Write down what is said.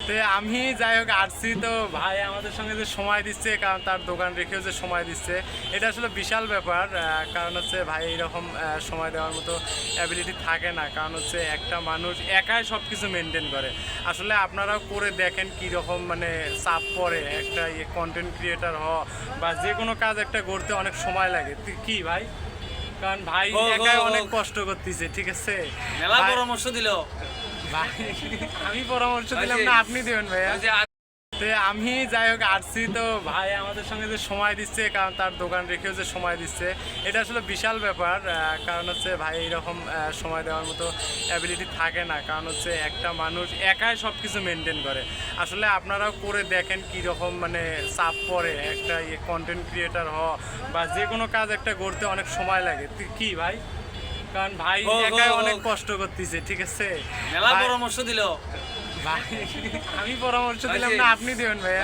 তো আমি যাই হোক আসছি, তো ভাই আমাদের সঙ্গে যে সময় দিচ্ছে, কারণ তার দোকান রেখেও যে সময় দিচ্ছে, এটা আসলে বিশাল ব্যাপার। কারণ হচ্ছে ভাই এইরকম সময় দেওয়ার মতো অ্যাবিলিটি থাকে না, কারণ হচ্ছে একটা মানুষ একাই সব কিছু মেনটেন করে। আসলে আপনারাও করে দেখেন কীরকম মানে চাপ পড়ে একটা কন্টেন্ট ক্রিয়েটার হওয়া বা যে কোনো কাজ একটা করতে অনেক সময় লাগে। কি ভাই, কারণ ভাই একাই অনেক কষ্ট করতেছে, ঠিক আছে? মেলা পরামর্শ দিল ভাই আমি পরামর্শ দিলাম না, আপনি দেবেন ভাইয়া। তো আমি যাই হোক আসছি, তো ভাই আমাদের সঙ্গে যে সময় দিচ্ছে, কারণ তার দোকান রেখেও যে সময় দিচ্ছে, এটা আসলে বিশাল ব্যাপার। কারণ হচ্ছে ভাই এইরকম সময় দেওয়ার মতো অ্যাবিলিটি থাকে না, কারণ হচ্ছে একটা মানুষ একাই সব কিছু মেনটেন করে। আসলে আপনারাও করে দেখেন কীরকম মানে চাপ পড়ে একটা কন্টেন্ট ক্রিয়েটার হওয়া বা যে কোনো কাজ একটা করতে অনেক সময় লাগে। কি ভাই, কারণ ভাই একাই অনেক কষ্ট করতেছে, ঠিক আছে? মেলা পরামর্শ দিল ভাই আমি পরামর্শ দিলাম না, আপনি দেবেন ভাইয়া।